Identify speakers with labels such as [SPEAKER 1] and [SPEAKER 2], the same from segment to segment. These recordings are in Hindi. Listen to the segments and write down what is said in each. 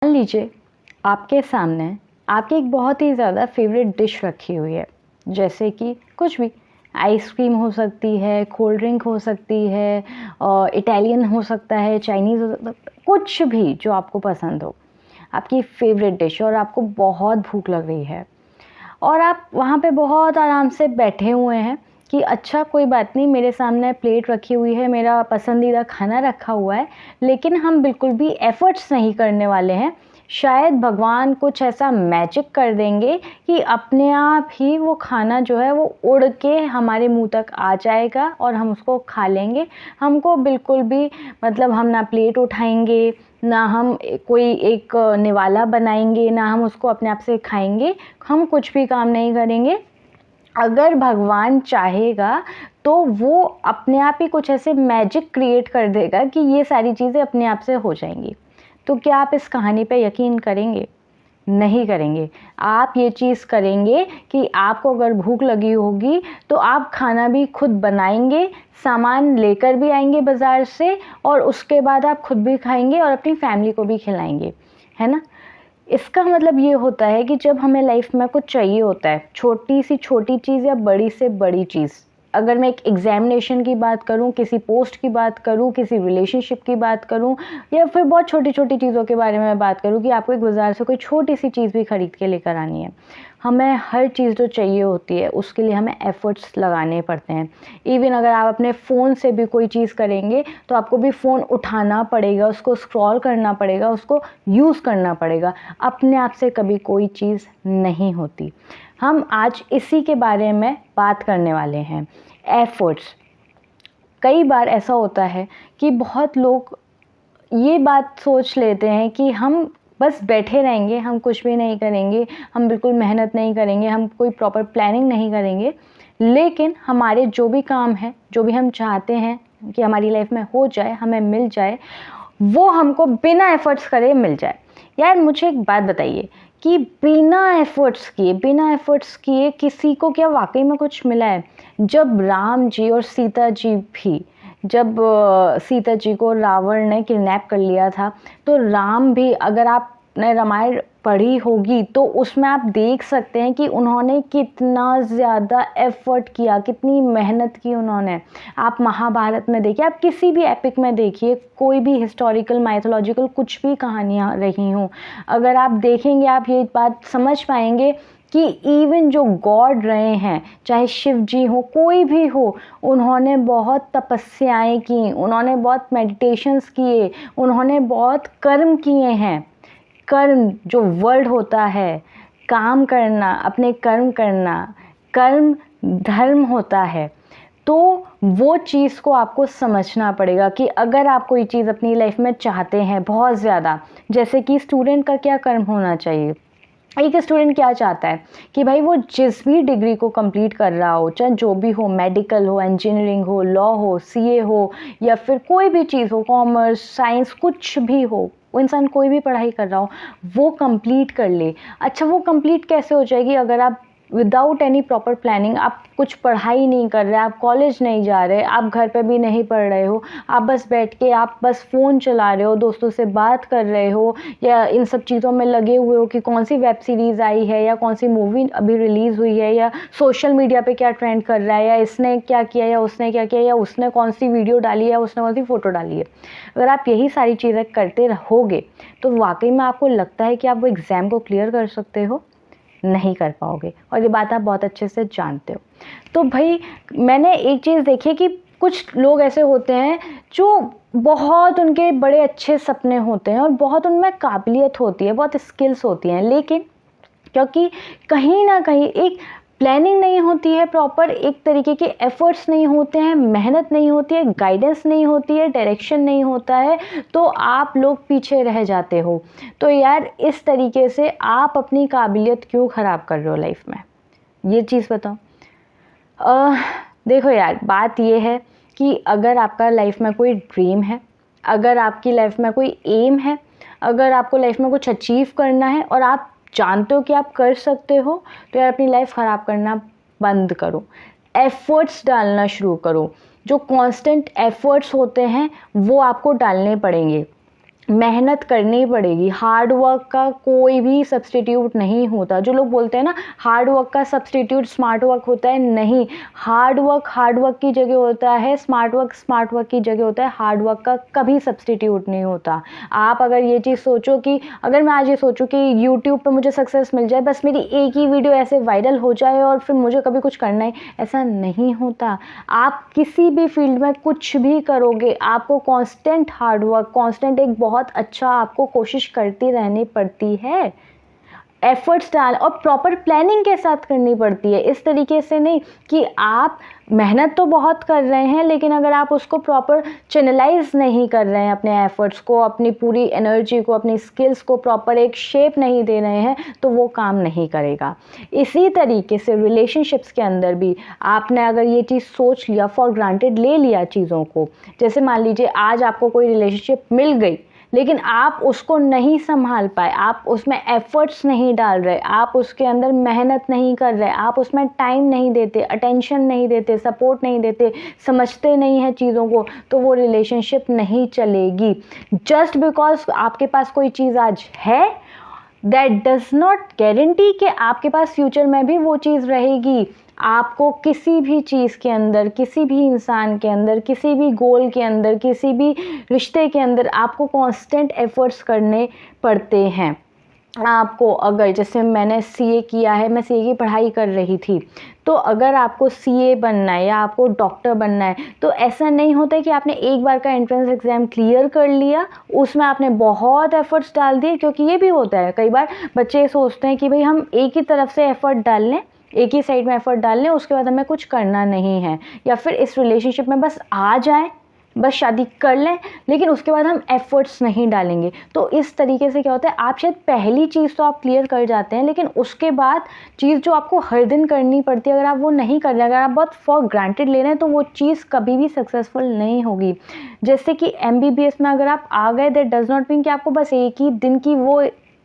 [SPEAKER 1] मान लीजिए आपके सामने आपकी एक बहुत ही ज़्यादा फेवरेट डिश रखी हुई है, जैसे कि कुछ भी आइसक्रीम हो सकती है, कोल्ड ड्रिंक हो सकती है, और इटालियन हो सकता है, चाइनीज़ हो सकता है, कुछ भी जो आपको पसंद हो, आपकी फेवरेट डिश, और आपको बहुत भूख लग रही है और आप वहाँ पे बहुत आराम से बैठे हुए हैं कि अच्छा कोई बात नहीं, मेरे सामने प्लेट रखी हुई है, मेरा पसंदीदा खाना रखा हुआ है, लेकिन हम बिल्कुल भी एफ़र्ट्स नहीं करने वाले हैं। शायद भगवान कुछ ऐसा मैजिक कर देंगे कि अपने आप ही वो खाना जो है वो उड़ के हमारे मुंह तक आ जाएगा और हम उसको खा लेंगे। हमको बिल्कुल भी मतलब हम ना प्लेट उठाएंगे, ना हम कोई एक निवाला बनाएंगे, ना हम उसको अपने आप से खाएंगे, हम कुछ भी काम नहीं करेंगे। अगर भगवान चाहेगा तो वो अपने आप ही कुछ ऐसे मैजिक क्रिएट कर देगा कि ये सारी चीज़ें अपने आप से हो जाएंगी। तो क्या आप इस कहानी पे यकीन करेंगे? नहीं करेंगे। आप ये चीज़ करेंगे कि आपको अगर भूख लगी होगी तो आप खाना भी खुद बनाएंगे, सामान लेकर भी आएंगे बाज़ार से, और उसके बाद आप खुद भी खाएंगे और अपनी फैमिली को भी खिलाएंगे, है ना? इसका मतलब ये होता है कि जब हमें लाइफ में कुछ चाहिए होता है, छोटी सी छोटी चीज़ या बड़ी से बड़ी चीज़, अगर मैं एक एग्ज़ामिनेशन की बात करूं, किसी पोस्ट की बात करूं, किसी रिलेशनशिप की बात करूं, या फिर बहुत छोटी छोटी चीज़ों के बारे में बात करूं कि आपको एक बाज़ार से कोई छोटी सी चीज़ भी ख़रीद के लेकर आनी है, हमें हर चीज़ जो चाहिए होती है उसके लिए हमें एफ़र्ट्स लगाने पड़ते हैं। इवन अगर आप अपने फ़ोन से भी कोई चीज़ करेंगे तो आपको भी फ़ोन उठाना पड़ेगा, उसको स्क्रॉल करना पड़ेगा, उसको यूज़ करना पड़ेगा। अपने आप से कभी कोई चीज़ नहीं होती। हम आज इसी के बारे में बात करने वाले हैं, एफ़र्ट्स। कई बार ऐसा होता है कि बहुत लोग ये बात सोच लेते हैं कि हम बस बैठे रहेंगे, हम कुछ भी नहीं करेंगे, हम बिल्कुल मेहनत नहीं करेंगे, हम कोई प्रॉपर प्लानिंग नहीं करेंगे, लेकिन हमारे जो भी काम हैं, जो भी हम चाहते हैं कि हमारी लाइफ में हो जाए, हमें मिल जाए, वो हमको बिना एफ़र्ट्स करे मिल जाए। यार मुझे एक बात बताइए कि बिना एफ़र्ट्स किए किसी को क्या वाक़ई में कुछ मिला है? जब राम जी और सीता जी भी, जब सीता जी को रावण ने किडनैप कर लिया था, तो राम भी, अगर आपने रामायण पढ़ी होगी तो उसमें आप देख सकते हैं कि उन्होंने कितना ज़्यादा एफ़र्ट किया, कितनी मेहनत की उन्होंने। आप महाभारत में देखिए, आप किसी भी एपिक में देखिए, कोई भी हिस्टोरिकल, माइथोलॉजिकल कुछ भी कहानियाँ रही हों, अगर आप देखेंगे आप ये बात समझ पाएंगे कि इवन जो गॉड रहे हैं, चाहे शिव जी हो, कोई भी हो, उन्होंने बहुत तपस्याएं की, उन्होंने बहुत मेडिटेशंस किए, उन्होंने बहुत कर्म किए हैं। कर्म जो वर्ड होता है, काम करना, अपने कर्म करना, कर्म धर्म होता है। तो वो चीज़ को आपको समझना पड़ेगा कि अगर आप कोई चीज़ अपनी लाइफ में चाहते हैं बहुत ज़्यादा, जैसे कि स्टूडेंट का क्या कर्म होना चाहिए। एक स्टूडेंट क्या चाहता है कि भाई वो जिस भी डिग्री को कंप्लीट कर रहा हो, चाहे जो भी हो, मेडिकल हो, इंजीनियरिंग हो, लॉ हो, सीए हो, या फिर कोई भी चीज़ हो, कॉमर्स, साइंस, कुछ भी हो, वो इंसान कोई भी पढ़ाई कर रहा हो, वो कंप्लीट कर ले। अच्छा, वो कंप्लीट कैसे हो जाएगी? अगर आप विदाउट एनी प्रॉपर प्लानिंग, आप कुछ पढ़ाई नहीं कर रहे, आप कॉलेज नहीं जा रहे, आप घर पे भी नहीं पढ़ रहे हो, आप बस बैठ के आप बस फ़ोन चला रहे हो, दोस्तों से बात कर रहे हो, या इन सब चीज़ों में लगे हुए हो कि कौन सी वेब सीरीज़ आई है, या कौन सी मूवी अभी रिलीज़ हुई है, या सोशल मीडिया पे क्या ट्रेंड कर रहा है, या इसने क्या किया, या उसने क्या किया, या उसने कौन सी वीडियो डाली है, या उसने कौन सी फ़ोटो डाली है। अगर आप यही सारी चीज़ें करते रहोगे तो वाकई में आपको लगता है कि आप वो एग्ज़ाम को क्लियर कर सकते हो? नहीं कर पाओगे, और ये बात आप बहुत अच्छे से जानते हो। तो भाई मैंने एक चीज़ देखी है कि कुछ लोग ऐसे होते हैं जो बहुत, उनके बड़े अच्छे सपने होते हैं और बहुत उनमें काबिलियत होती है, बहुत स्किल्स होती हैं, लेकिन क्योंकि कहीं ना कहीं एक प्लानिंग नहीं होती है प्रॉपर, एक तरीके के एफर्ट्स नहीं होते हैं, मेहनत नहीं होती है, गाइडेंस नहीं होती है, डायरेक्शन नहीं होता है, तो आप लोग पीछे रह जाते हो। तो यार इस तरीके से आप अपनी काबिलियत क्यों ख़राब कर रहे हो लाइफ में? ये चीज़ बताओ। देखो यार, बात ये है कि अगर आपका लाइफ में कोई ड्रीम है, अगर आपकी लाइफ में कोई एम है, अगर आपको लाइफ में कुछ अचीव करना है और आप जानते हो कि आप कर सकते हो, तो यार अपनी लाइफ ख़राब करना बंद करो, एफ़र्ट्स डालना शुरू करो। जो कांस्टेंट एफ़र्ट्स होते हैं वो आपको डालने पड़ेंगे। मेहनत करनी पड़ेगी। हार्ड वर्क का कोई भी सब्स्टिट्यूट नहीं होता। जो लोग बोलते हैं ना हार्ड वर्क का सब्स्टिट्यूट स्मार्ट वर्क होता है, नहीं। हार्ड वर्क की जगह होता है, स्मार्ट वर्क की जगह होता है। हार्ड वर्क का कभी सब्स्टिट्यूट नहीं होता। आप अगर ये चीज़ सोचो कि अगर मैं आज ये सोचूं कि यूट्यूब पे मुझे सक्सेस मिल जाए, बस मेरी एक ही वीडियो ऐसे वायरल हो जाए और फिर मुझे कभी कुछ करना ही, ऐसा नहीं होता। आप किसी भी फील्ड में कुछ भी करोगे, आपको कांस्टेंट हार्ड वर्क, कांस्टेंट एक बहुत अच्छा आपको कोशिश करती रहनी पड़ती है। एफर्ट्स डाल और प्रॉपर प्लानिंग के साथ करनी पड़ती है। इस तरीके से नहीं कि आप मेहनत तो बहुत कर रहे हैं, लेकिन अगर आप उसको प्रॉपर चैनलाइज नहीं कर रहे हैं, अपने एफर्ट्स को, अपनी पूरी एनर्जी को, अपनी स्किल्स को प्रॉपर एक शेप नहीं दे रहे हैं, तो वो काम नहीं करेगा। इसी तरीके से रिलेशनशिप्स के अंदर भी आपने अगर ये चीज़ सोच लिया, फॉर ग्रांटेड ले लिया चीज़ों को, जैसे मान लीजिए आज आपको कोई रिलेशनशिप मिल गई, लेकिन आप उसको नहीं संभाल पाए, आप उसमें एफर्ट्स नहीं डाल रहे, आप उसके अंदर मेहनत नहीं कर रहे, आप उसमें टाइम नहीं देते, अटेंशन नहीं देते, सपोर्ट नहीं देते, समझते नहीं हैं चीज़ों को, तो वो रिलेशनशिप नहीं चलेगी। जस्ट बिकॉज आपके पास कोई चीज़ आज है, दैट डज नॉट गारंटी कि आपके पास फ्यूचर में भी वो चीज़ रहेगी। आपको किसी भी चीज़ के अंदर, किसी भी इंसान के अंदर, किसी भी गोल के अंदर, किसी भी रिश्ते के अंदर आपको कांस्टेंट एफर्ट्स करने पड़ते हैं। आपको अगर जैसे मैंने सीए किया है, मैं सीए की पढ़ाई कर रही थी, तो अगर आपको सीए बनना है या आपको डॉक्टर बनना है, तो ऐसा नहीं होता है कि आपने एक बार का एंट्रेंस एग्ज़ाम क्लियर कर लिया, उसमें आपने बहुत एफर्ट्स डाल दिए। क्योंकि ये भी होता है, कई बार बच्चे सोचते हैं कि भाई हम एक ही तरफ से एफ़र्ट डाल लें, एक ही साइड में एफ़र्ट डाल लें, उसके बाद हमें कुछ करना नहीं है, या फिर इस रिलेशनशिप में बस आ जाए, बस शादी कर लें, लेकिन उसके बाद हम एफ़र्ट्स नहीं डालेंगे। तो इस तरीके से क्या होता है, आप शायद पहली चीज़ तो आप क्लियर कर जाते हैं, लेकिन उसके बाद चीज़ जो आपको हर दिन करनी पड़ती है, अगर आप वो नहीं कर रहे हैं, अगर आप बहुत फॉर ग्रांटेड ले रहे हैं, तो वो चीज़ कभी भी सक्सेसफुल नहीं होगी। जैसे कि एमबीबीएस में अगर आप आ गए, दैट डज़ नॉट मीन कि आपको बस एक ही दिन की वो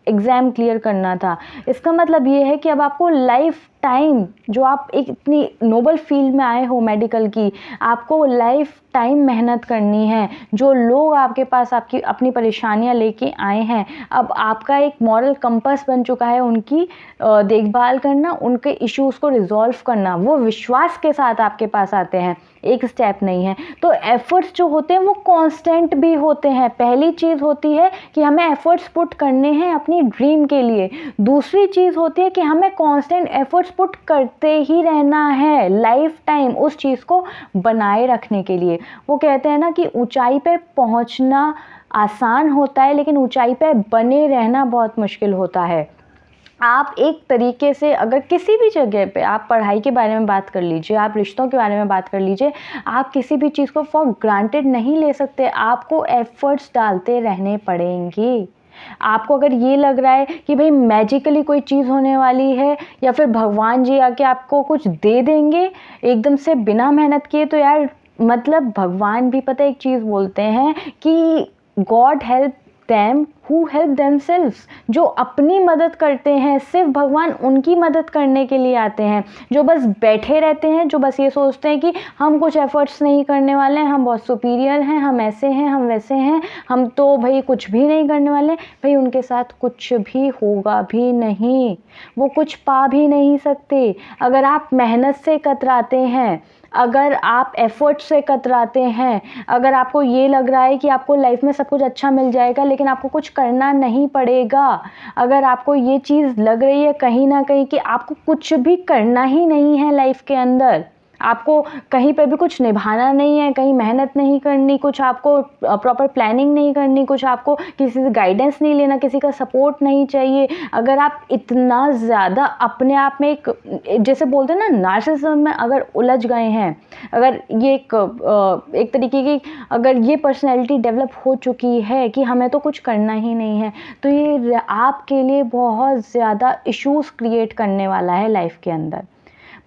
[SPEAKER 1] एग्ज़ाम क्लियर करना था। इसका मतलब ये है कि अब आपको लाइफ टाइम, जो आप एक इतनी नोबल फील्ड में आए हो मेडिकल की, आपको लाइफ टाइम मेहनत करनी है। जो लोग आपके पास आपकी अपनी परेशानियां लेके आए हैं, अब आपका एक मॉरल कंपास बन चुका है उनकी देखभाल करना, उनके इश्यूज़ को रिजॉल्व करना। वो विश्वास के साथ आपके पास आते हैं, एक स्टेप नहीं है। तो एफर्ट्स जो होते हैं वो कांस्टेंट भी होते हैं। पहली चीज़ होती है कि हमें एफर्ट्स पुट करने हैं अपनी ड्रीम के लिए। दूसरी चीज़ होती है कि हमें कांस्टेंट एफर्ट्स पुट करते ही रहना है लाइफ टाइम उस चीज़ को बनाए रखने के लिए। वो कहते हैं ना कि ऊंचाई पे पहुंचना आसान होता है, लेकिन ऊंचाई पे बने रहना बहुत मुश्किल होता है। आप एक तरीके से अगर किसी भी जगह पे, आप पढ़ाई के बारे में बात कर लीजिए, आप रिश्तों के बारे में बात कर लीजिए, आप किसी भी चीज़ को फॉर ग्रांटेड नहीं ले सकते। आपको एफर्ट्स डालते रहने पड़ेंगे। आपको अगर ये लग रहा है कि भाई मैजिकली कोई चीज़ होने वाली है, या फिर भगवान जी आके आपको कुछ दे देंगे एकदम से बिना मेहनत किए, तो यार मतलब भगवान भी पता है एक चीज़ बोलते हैं कि God help them who help themselves. जो अपनी मदद करते हैं, सिर्फ भगवान उनकी मदद करने के लिए आते हैं। जो बस बैठे रहते हैं, जो बस ये सोचते हैं कि हम कुछ एफर्ट्स नहीं करने वाले हैं, हम बहुत सुपीरियर हैं, हम ऐसे हैं, हम वैसे हैं, हम तो भाई कुछ भी नहीं करने वाले, भाई उनके साथ कुछ भी होगा भी नहीं, वो कुछ पा भी नहीं सकते। अगर आप मेहनत से कतराते हैं, अगर आप एफर्ट से कतराते हैं, अगर आपको ये लग रहा है कि आपको लाइफ में सब कुछ अच्छा मिल जाएगा, लेकिन आपको कुछ करना नहीं पड़ेगा, अगर आपको ये चीज़ लग रही है कहीं ना कहीं कि आपको कुछ भी करना ही नहीं है लाइफ के अंदर, आपको कहीं पे भी कुछ निभाना नहीं है, कहीं मेहनत नहीं करनी, कुछ आपको प्रॉपर प्लानिंग नहीं करनी, कुछ आपको किसी से गाइडेंस नहीं लेना, किसी का सपोर्ट नहीं चाहिए, अगर आप इतना ज़्यादा अपने आप में एक जैसे बोलते हैं ना नार्सिसिज्म में अगर उलझ गए हैं, अगर ये एक तरीके की अगर ये पर्सनैलिटी डेवलप हो चुकी है कि हमें तो कुछ करना ही नहीं है, तो ये आपके लिए बहुत ज़्यादा इश्यूज़ क्रिएट करने वाला है लाइफ के अंदर।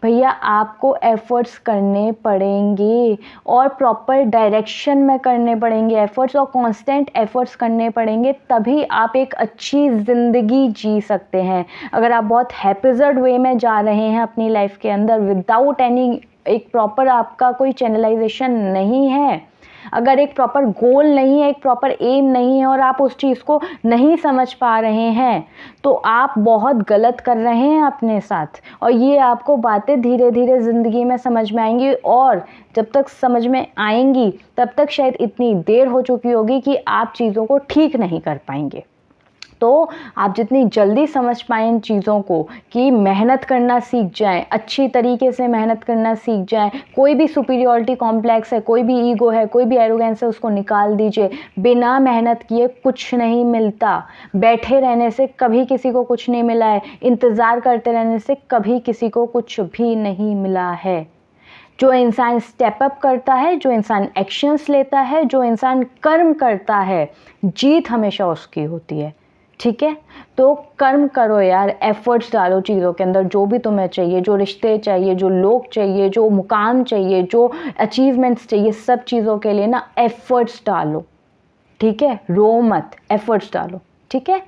[SPEAKER 1] भैया आपको एफ़र्ट्स करने पड़ेंगे और प्रॉपर डायरेक्शन में करने पड़ेंगे एफ़र्ट्स, और कांस्टेंट एफ़र्ट्स करने पड़ेंगे, तभी आप एक अच्छी ज़िंदगी जी सकते हैं। अगर आप बहुत हैप्पीज़र्ड वे में जा रहे हैं अपनी लाइफ के अंदर विदाउट एनी एक प्रॉपर आपका कोई चैनलाइजेशन नहीं है, अगर एक प्रॉपर गोल नहीं है, एक प्रॉपर एम नहीं है और आप उस चीज़ को नहीं समझ पा रहे हैं तो आप बहुत गलत कर रहे हैं अपने साथ। और ये आपको बातें धीरे धीरे ज़िंदगी में समझ में आएंगी और जब तक समझ में आएंगी तब तक शायद इतनी देर हो चुकी होगी कि आप चीज़ों को ठीक नहीं कर पाएंगे। तो आप जितनी जल्दी समझ पाएँ इन चीज़ों को कि मेहनत करना सीख जाएँ, अच्छी तरीके से मेहनत करना सीख जाएँ, कोई भी सुपीरियॉरिटी कॉम्प्लेक्स है, कोई भी ईगो है, कोई भी एरोगेंस है, उसको निकाल दीजिए। बिना मेहनत किए कुछ नहीं मिलता। बैठे रहने से कभी किसी को कुछ नहीं मिला है, इंतज़ार करते रहने से कभी किसी को कुछ भी नहीं मिला है। जो इंसान स्टेप अप करता है, जो इंसान एक्शंस लेता है, जो इंसान कर्म करता है, जीत हमेशा उसकी होती है। ठीक है, तो कर्म करो यार, एफर्ट्स डालो चीज़ों के अंदर, जो भी तुम्हें चाहिए, जो रिश्ते चाहिए, जो लोग चाहिए, जो मुकाम चाहिए, जो अचीवमेंट्स चाहिए, सब चीज़ों के लिए ना एफर्ट्स डालो। ठीक है, रो मत, एफर्ट्स डालो। ठीक है।